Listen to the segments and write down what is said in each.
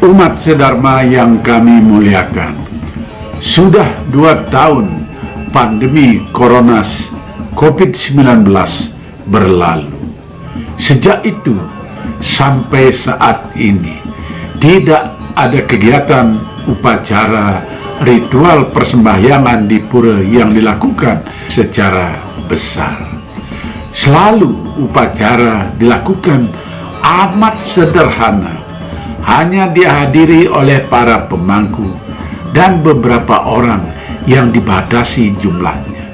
Umat sedharma yang kami muliakan, sudah 2 tahun pandemi Corona COVID-19 berlalu. Sejak itu sampai saat ini tidak ada kegiatan upacara ritual persembahyangan di pura yang dilakukan secara besar. Selalu upacara dilakukan amat sederhana, hanya dihadiri oleh para pemangku dan beberapa orang yang dibatasi jumlahnya.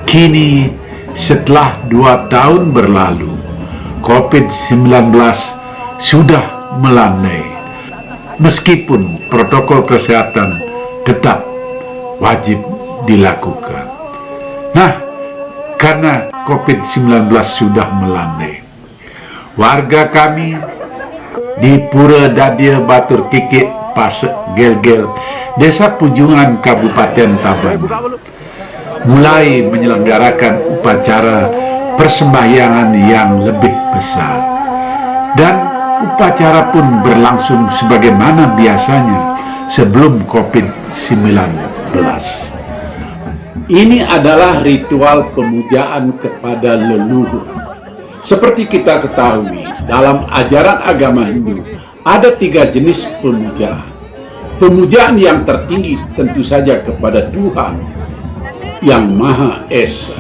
Kini setelah 2 tahun berlalu, COVID-19 sudah melandai. Meskipun protokol kesehatan tetap wajib dilakukan. Nah, karena COVID-19 sudah melandai, warga kami di Pura Dadia Batur Kikik, Pasek Gel-Gel, Desa Pujungan, Kabupaten Tabanan, mulai menyelenggarakan upacara persembahyangan yang lebih besar. Dan upacara pun berlangsung sebagaimana biasanya sebelum COVID-19. Ini adalah ritual pemujaan kepada leluhur. Seperti kita ketahui, dalam ajaran agama Hindu ada 3 jenis pemujaan. Pemujaan yang tertinggi tentu saja kepada Tuhan yang Maha Esa,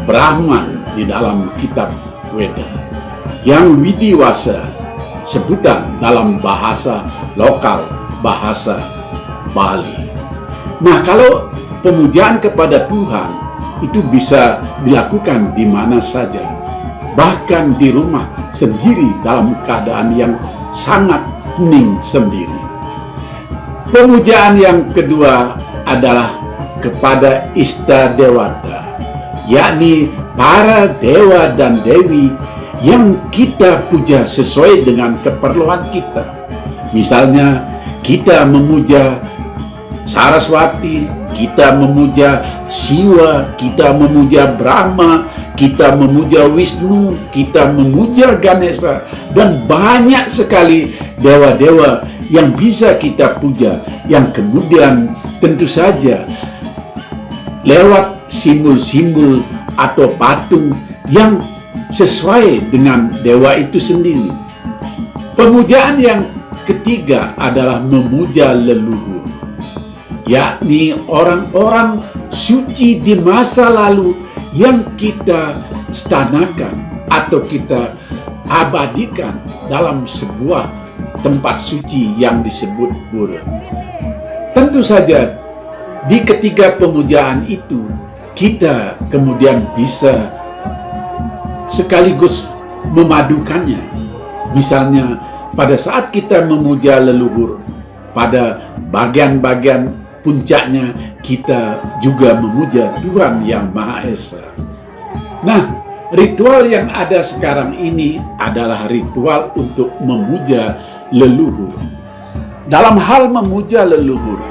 Brahman di dalam kitab Weda, yang Widiwasa, sebutan dalam bahasa lokal, bahasa Bali. Nah, kalau pemujaan kepada Tuhan itu bisa dilakukan di mana saja, bahkan di rumah sendiri dalam keadaan yang sangat hening sendiri. Pemujaan yang kedua adalah kepada Ista Dewata, yakni para dewa dan dewi yang kita puja sesuai dengan keperluan kita. Misalnya, kita memuja Saraswati, kita memuja Siwa, kita memuja Brahma, kita memuja Wisnu, kita memuja Ganesha, dan banyak sekali dewa-dewa yang bisa kita puja, yang kemudian tentu saja lewat simbol-simbol atau patung yang sesuai dengan dewa itu sendiri. Pemujaan yang ketiga adalah memuja leluhur, yakni orang-orang suci di masa lalu yang kita stanakan atau kita abadikan dalam sebuah tempat suci yang disebut pura. Tentu saja di ketiga pemujaan itu kita kemudian bisa sekaligus memadukannya. Misalnya, pada saat kita memuja leluhur, pada bagian-bagian puncaknya kita juga memuja Tuhan yang Maha Esa. Nah, ritual yang ada sekarang ini adalah ritual untuk memuja leluhur. Dalam hal memuja leluhur,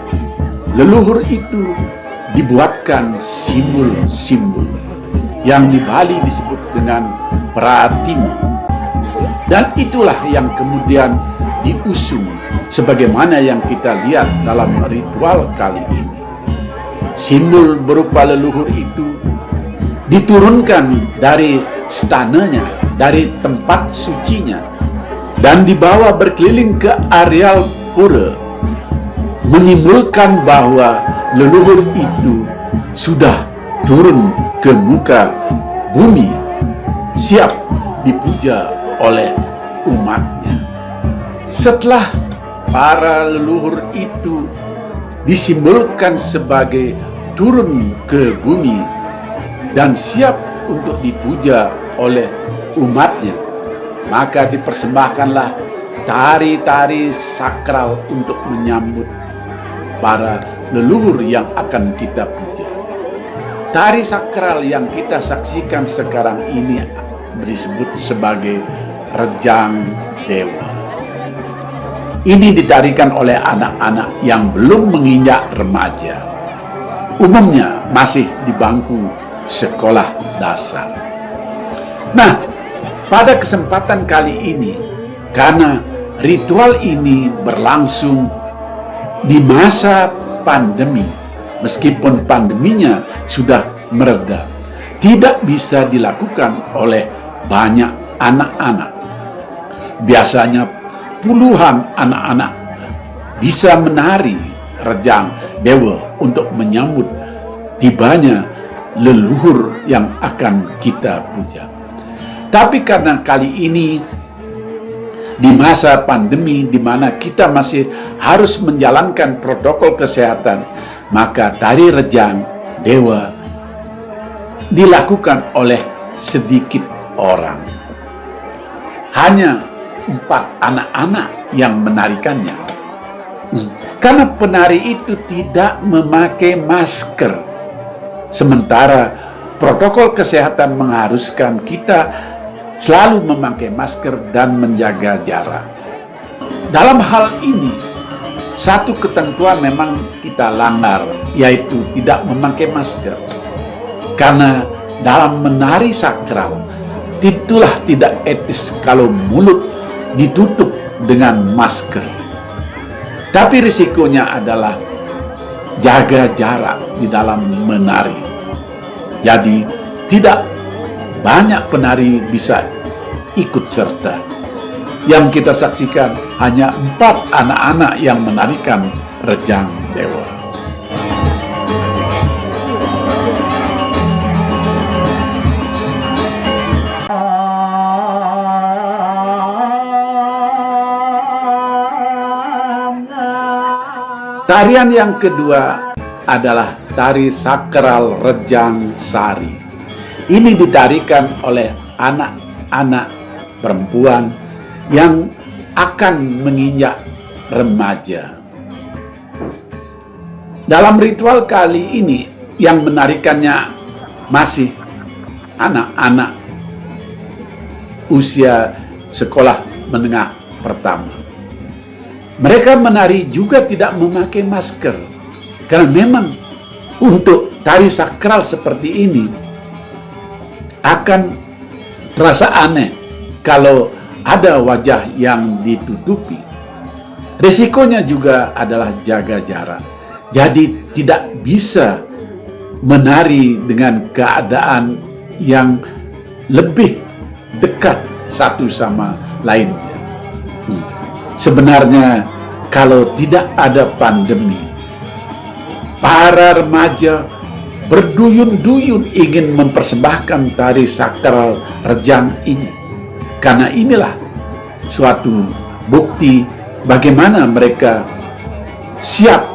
leluhur itu dibuatkan simbol-simbol yang di Bali disebut dengan pratima. Dan itulah yang kemudian diusung sebagaimana yang kita lihat dalam ritual kali ini. Simbol berupa leluhur itu diturunkan dari stananya, dari tempat sucinya, dan dibawa berkeliling ke areal pura, menyimpulkan bahwa leluhur itu sudah turun ke muka bumi, siap dipuja oleh umatnya. Setelah para leluhur itu disimbolkan sebagai turun ke bumi dan siap untuk dipuja oleh umatnya, maka dipersembahkanlah tari-tari sakral untuk menyambut para leluhur yang akan kita puja. Tari sakral yang kita saksikan sekarang ini disebut sebagai Rejang Dewa. Ini ditarikan oleh anak-anak yang belum menginjak remaja, umumnya masih di bangku sekolah dasar. Nah, pada kesempatan kali ini, karena ritual ini berlangsung di masa pandemi. Meskipun pandeminya sudah mereda, tidak bisa dilakukan oleh banyak anak-anak. Biasanya puluhan anak-anak bisa menari rejang dewa untuk menyambut tibanya leluhur yang akan kita puja. Tapi karena kali ini di masa pandemi di mana kita masih harus menjalankan protokol kesehatan, maka tari rejang dewa dilakukan oleh sedikit orang. Hanya 4 anak-anak yang menarikannya. Karena penari itu tidak memakai masker. Sementara protokol kesehatan mengharuskan kita selalu memakai masker dan menjaga jarak. Dalam hal ini, satu ketentuan memang kita langgar, yaitu tidak memakai masker. Karena dalam menari sakral, itulah tidak etis kalau mulut ditutup dengan masker. Tapi risikonya adalah jaga jarak di dalam menari. Jadi tidak banyak penari bisa ikut serta. Yang kita saksikan hanya 4 anak-anak yang menarikan rejang dewa. Tarian yang kedua adalah tari sakral rejang sari. Ini ditarikan oleh anak-anak perempuan yang akan menginjak remaja. Dalam ritual kali ini yang menarikannya masih anak-anak usia sekolah menengah pertama. Mereka menari juga tidak memakai masker, karena memang untuk tari sakral seperti ini akan terasa aneh kalau ada wajah yang ditutupi. Risikonya juga adalah jaga jarak. Jadi tidak bisa menari dengan keadaan yang lebih dekat satu sama lainnya. Sebenarnya kalau tidak ada pandemi, para remaja berduyun-duyun ingin mempersembahkan tari sakral rejang ini. Karena inilah suatu bukti bagaimana mereka siap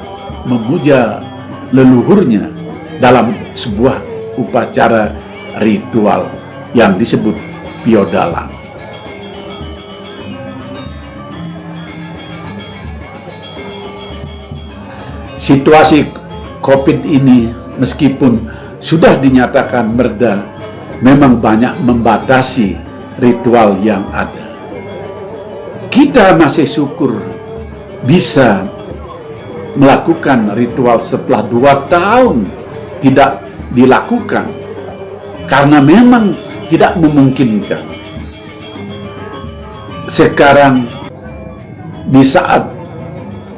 memuja leluhurnya dalam sebuah upacara ritual yang disebut piodalang. Situasi COVID ini meskipun sudah dinyatakan mereda, memang banyak membatasi ritual yang ada. Kita masih syukur bisa melakukan ritual setelah 2 tahun tidak dilakukan karena memang tidak memungkinkan. Sekarang di saat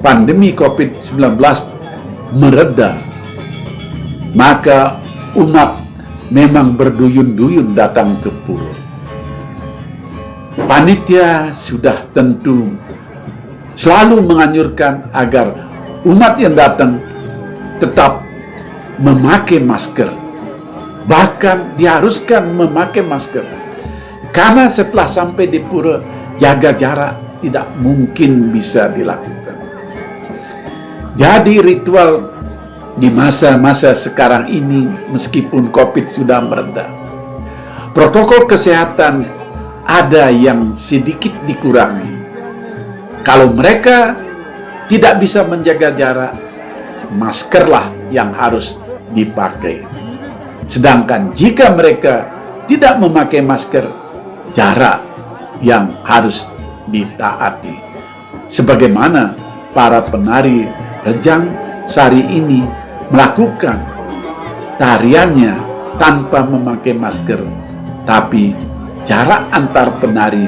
pandemi COVID-19 mereda, maka umat memang berduyun-duyun datang ke pura. Panitia sudah tentu selalu menganjurkan agar umat yang datang tetap memakai masker, bahkan diharuskan memakai masker, karena setelah sampai di pura jaga jarak tidak mungkin bisa dilakukan. Jadi ritual di masa-masa sekarang ini meskipun COVID sudah mereda, protokol kesehatan ada yang sedikit dikurangi. Kalau mereka tidak bisa menjaga jarak, maskerlah yang harus dipakai. Sedangkan jika mereka tidak memakai masker, jarak yang harus ditaati. Sebagaimana para penari rejang sari ini melakukan tariannya tanpa memakai masker, tapi jarak antar penari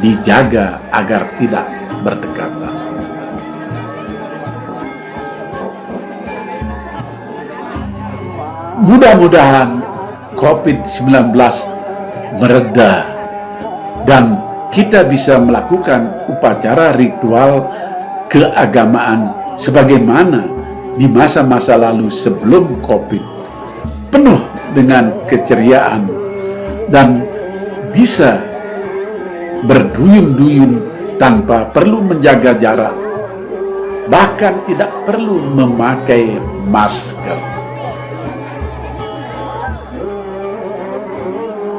dijaga agar tidak berdekatan. Mudah-mudahan COVID-19 mereda dan kita bisa melakukan upacara ritual keagamaan sebagaimana di masa-masa lalu sebelum COVID, penuh dengan keceriaan dan bisa berduyun-duyun tanpa perlu menjaga jarak, bahkan tidak perlu memakai masker.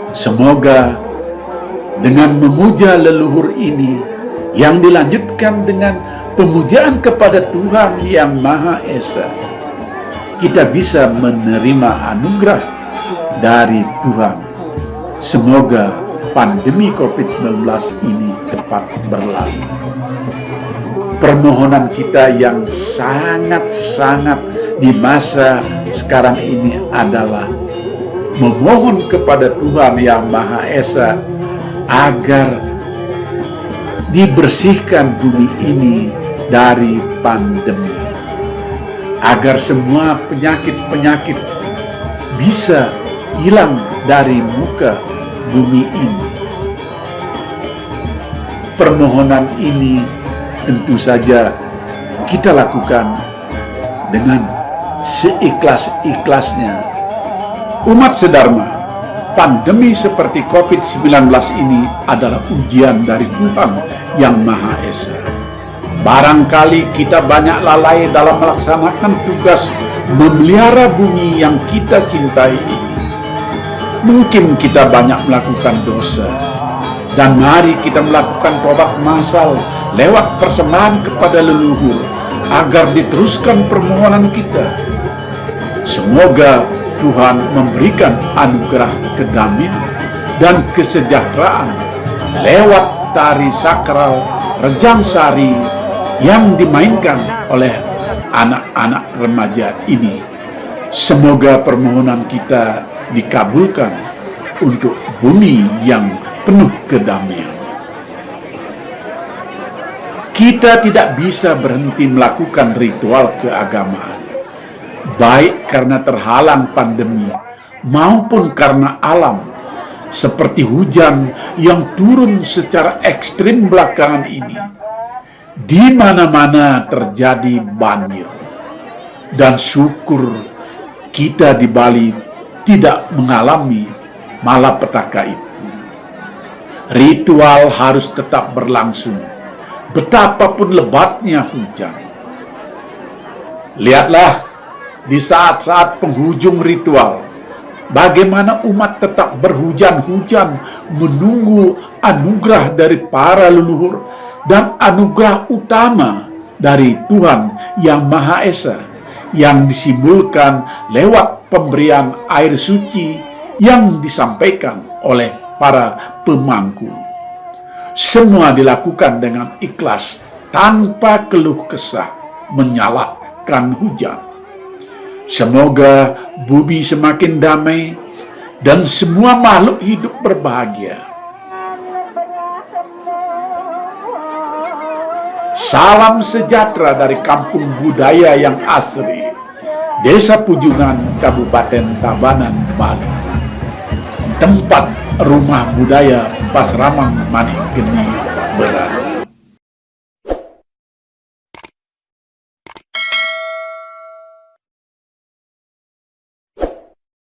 Semoga dengan memuja leluhur ini yang dilanjutkan dengan pemujaan kepada Tuhan Yang Maha Esa, kita bisa menerima anugerah dari Tuhan. Semoga pandemi COVID-19 ini cepat berlalu. Permohonan kita yang sangat-sangat di masa sekarang ini adalah memohon kepada Tuhan Yang Maha Esa agar dibersihkan bumi ini dari pandemi, agar semua penyakit-penyakit bisa hilang dari muka bumi ini. Permohonan ini tentu saja kita lakukan dengan seikhlas-ikhlasnya. Umat sedharma, pandemi seperti COVID-19 ini adalah ujian dari Tuhan Yang Maha Esa. Barangkali kita banyak lalai dalam melaksanakan tugas memelihara bumi yang kita cintai ini. Mungkin kita banyak melakukan dosa, dan mari kita melakukan tobat massal lewat persembahan kepada leluhur agar diteruskan permohonan kita. Semoga Tuhan memberikan anugerah kedamaian dan kesejahteraan lewat tari sakral Rejang Sari yang dimainkan oleh anak-anak remaja ini. Semoga permohonan kita dikabulkan untuk bumi yang penuh kedamaian. Kita tidak bisa berhenti melakukan ritual keagamaan, baik karena terhalang pandemi maupun karena alam, seperti hujan yang turun secara ekstrim belakangan ini. Di mana-mana terjadi banjir, dan syukur kita di Bali tidak mengalami malapetaka itu. Ritual harus tetap berlangsung, betapapun lebatnya hujan. Lihatlah di saat-saat penghujung ritual, bagaimana umat tetap berhujan-hujan menunggu anugerah dari para leluhur dan anugerah utama dari Tuhan Yang Maha Esa yang disimbolkan lewat pemberian air suci yang disampaikan oleh para pemangku. Semua dilakukan dengan ikhlas tanpa keluh kesah menyalahkan hujan. Semoga bumi semakin damai dan semua makhluk hidup berbahagia. Salam sejahtera dari Kampung Budaya yang Asri, Desa Pujungan, Kabupaten Tabanan, Bali. Tempat rumah budaya Pasramang Manik Geni